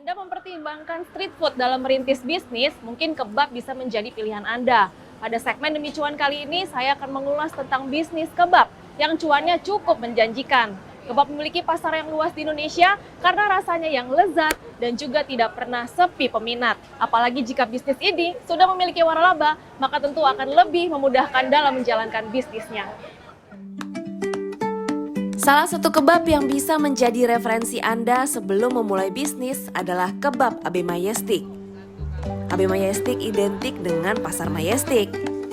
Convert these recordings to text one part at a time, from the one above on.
Anda mempertimbangkan street food dalam merintis bisnis, mungkin kebab bisa menjadi pilihan Anda. Pada segmen Demi Cuan kali ini, saya akan mengulas tentang bisnis kebab yang cuannya cukup menjanjikan. Kebab memiliki pasar yang luas di Indonesia karena rasanya yang lezat dan juga tidak pernah sepi peminat. Apalagi jika bisnis ini sudah memiliki waralaba, maka tentu akan lebih memudahkan dalam menjalankan bisnisnya. Salah satu kebab yang bisa menjadi referensi Anda sebelum memulai bisnis adalah kebab AB Majestic. AB Majestic identik dengan pasar Majestic.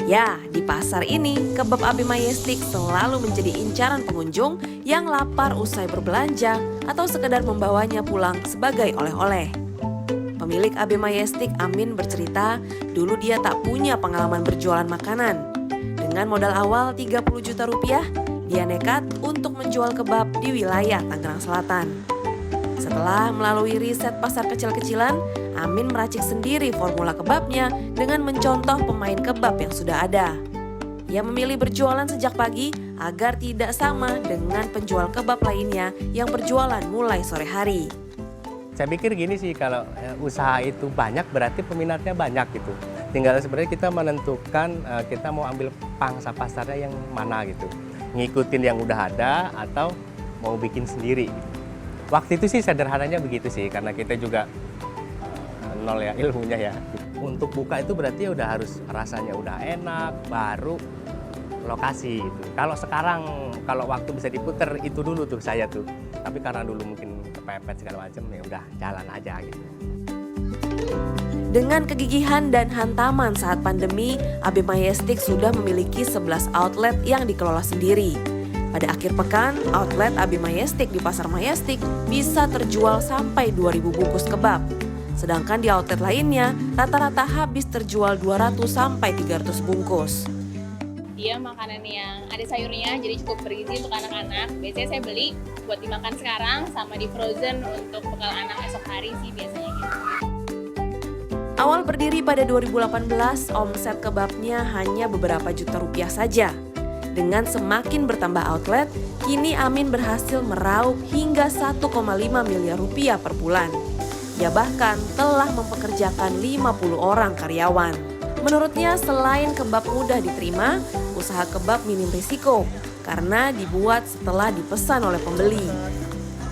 Ya, di pasar ini, kebab AB Majestic selalu menjadi incaran pengunjung yang lapar usai berbelanja atau sekedar membawanya pulang sebagai oleh-oleh. Pemilik AB Majestic, Amin, bercerita, dulu dia tak punya pengalaman berjualan makanan. Dengan modal awal 30 juta rupiah, dia nekat untuk menjual kebab di wilayah Tangerang Selatan. Setelah melalui riset pasar kecil-kecilan, Amin meracik sendiri formula kebabnya dengan mencontoh pemain kebab yang sudah ada. Ia memilih berjualan sejak pagi agar tidak sama dengan penjual kebab lainnya yang berjualan mulai sore hari. Saya pikir gini sih, kalau usaha itu banyak berarti peminatnya banyak gitu. Tinggal sebenarnya kita menentukan kita mau ambil pangsa pasarnya yang mana gitu. Ngikutin yang udah ada atau mau bikin sendiri. Waktu itu sih sederhananya begitu sih, karena kita juga nol ya ilmunya ya. Untuk buka itu berarti udah harus rasanya udah enak, baru lokasi itu. Kalau sekarang, kalau waktu bisa diputer itu dulu tuh saya tuh. Tapi karena dulu mungkin kepepet segala macam, ya udah jalan aja gitu. Dengan kegigihan dan hantaman saat pandemi, AB Majestic sudah memiliki 11 outlet yang dikelola sendiri. Pada akhir pekan, outlet AB Majestic di Pasar Majestic bisa terjual sampai 2.000 bungkus kebab. Sedangkan di outlet lainnya, rata-rata habis terjual 200 sampai 300 bungkus. Dia makanan yang ada sayurnya, jadi cukup bergizi untuk anak-anak. Biasanya saya beli buat dimakan sekarang sama di frozen untuk bekal anak esok hari sih biasanya gitu. Awal berdiri pada 2018, omset kebabnya hanya beberapa juta rupiah saja. Dengan semakin bertambah outlet, kini Amin berhasil meraup hingga 1,5 miliar rupiah per bulan. Ia bahkan telah mempekerjakan 50 orang karyawan. Menurutnya, selain kebab mudah diterima, usaha kebab minim risiko karena dibuat setelah dipesan oleh pembeli.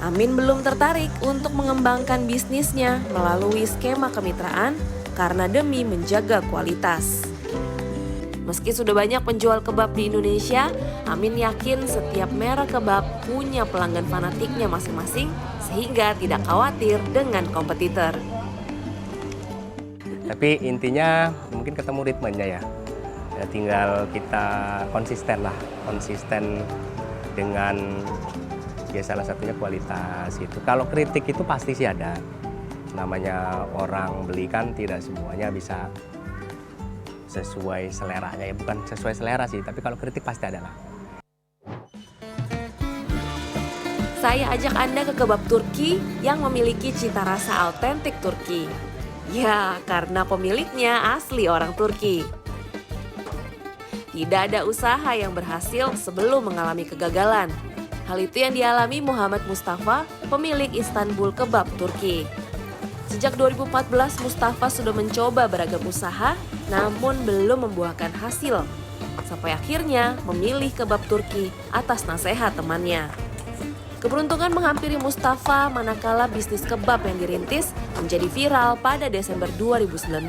Amin belum tertarik untuk mengembangkan bisnisnya melalui skema kemitraan karena demi menjaga kualitas. Meski sudah banyak penjual kebab di Indonesia, Amin yakin setiap merek kebab punya pelanggan fanatiknya masing-masing sehingga tidak khawatir dengan kompetitor. Tapi intinya mungkin ketemu ritmenya ya. Ya tinggal kita konsisten lah, konsisten dengan ya salah satunya kualitas itu. Kalau kritik itu pasti sih ada. Namanya orang beli kan tidak semuanya bisa sesuai seleranya ya, bukan sesuai selera sih, tapi kalau kritik pasti ada lah. Saya ajak Anda ke kebab Turki yang memiliki cita rasa autentik Turki. Ya, karena pemiliknya asli orang Turki. Tidak ada usaha yang berhasil sebelum mengalami kegagalan. Hal itu yang dialami Muhammad Mustafa, pemilik Istanbul Kebab Turki. Sejak 2014, Mustafa sudah mencoba beragam usaha, namun belum membuahkan hasil. Sampai akhirnya memilih kebab Turki atas nasihat temannya. Keberuntungan menghampiri Mustafa manakala bisnis kebab yang dirintis menjadi viral pada Desember 2019.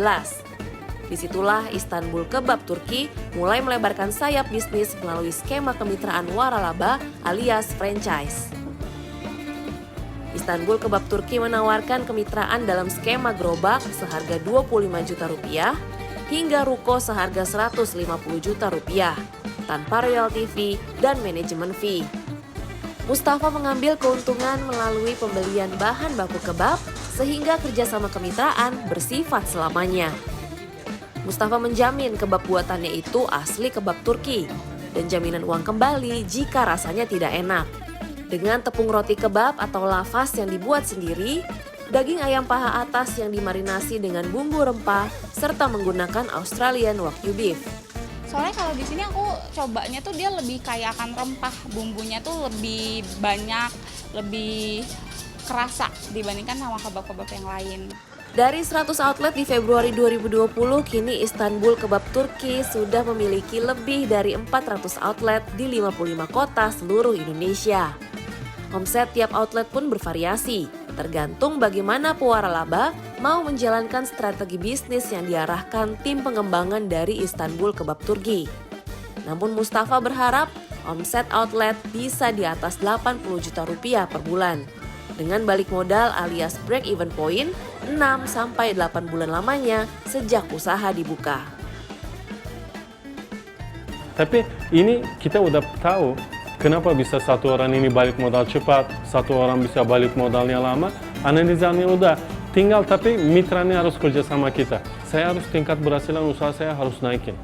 Disitulah Istanbul Kebab Turki mulai melebarkan sayap bisnis melalui skema kemitraan waralaba alias franchise. Istanbul Kebab Turki menawarkan kemitraan dalam skema gerobak seharga 25 juta rupiah hingga ruko seharga 150 juta rupiah tanpa royalty fee dan manajemen fee. Mustafa mengambil keuntungan melalui pembelian bahan baku kebab sehingga kerjasama kemitraan bersifat selamanya. Mustafa menjamin kebab buatannya itu asli kebab Turki dan jaminan uang kembali jika rasanya tidak enak. Dengan tepung roti kebab atau lafas yang dibuat sendiri, daging ayam paha atas yang dimarinasi dengan bumbu rempah, serta menggunakan Australian Wagyu beef. Soalnya kalau di sini aku cobanya tuh dia lebih kayak akan rempah, bumbunya tuh lebih banyak, lebih kerasa dibandingkan sama kebab-kebab yang lain. Dari 100 outlet di Februari 2020, kini Istanbul Kebab Turki sudah memiliki lebih dari 400 outlet di 55 kota seluruh Indonesia. Omset tiap outlet pun bervariasi, tergantung bagaimana Puara Laba mau menjalankan strategi bisnis yang diarahkan tim pengembangan dari Istanbul Kebab Turki. Namun Mustafa berharap omset outlet bisa di atas 80 juta rupiah per bulan. Dengan balik modal alias break even point 6-8 bulan lamanya sejak usaha dibuka. Tapi ini kita udah tahu kenapa bisa satu orang ini balik modal cepat, satu orang bisa balik modalnya lama. Analisanya udah, tinggal tapi mitranya harus kerja sama kita. Saya harus tingkat berhasilan usaha saya harus naikin.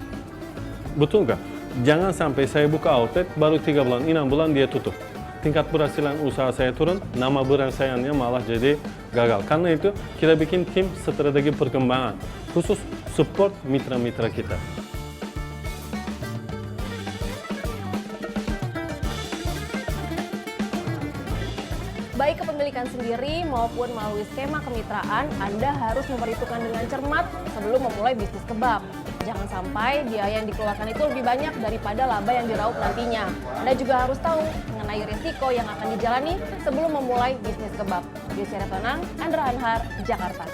Betul nggak? Jangan sampai saya buka outlet baru 3 bulan, 6 bulan dia tutup. Tingkat berhasilan usaha saya turun, nama brand sayanya malah jadi gagal. Karena itu kita bikin tim strategi perkembangan, khusus support mitra-mitra kita. Baik kepemilikan sendiri maupun melalui skema kemitraan, Anda harus memperhitungkan dengan cermat sebelum memulai bisnis kebab. Jangan sampai biaya yang dikeluarkan itu lebih banyak daripada laba yang diraup nantinya. Anda juga harus tahu mengenai risiko yang akan dijalani sebelum memulai bisnis kebab. Desy Retonang, Andra Anhar, Jakarta.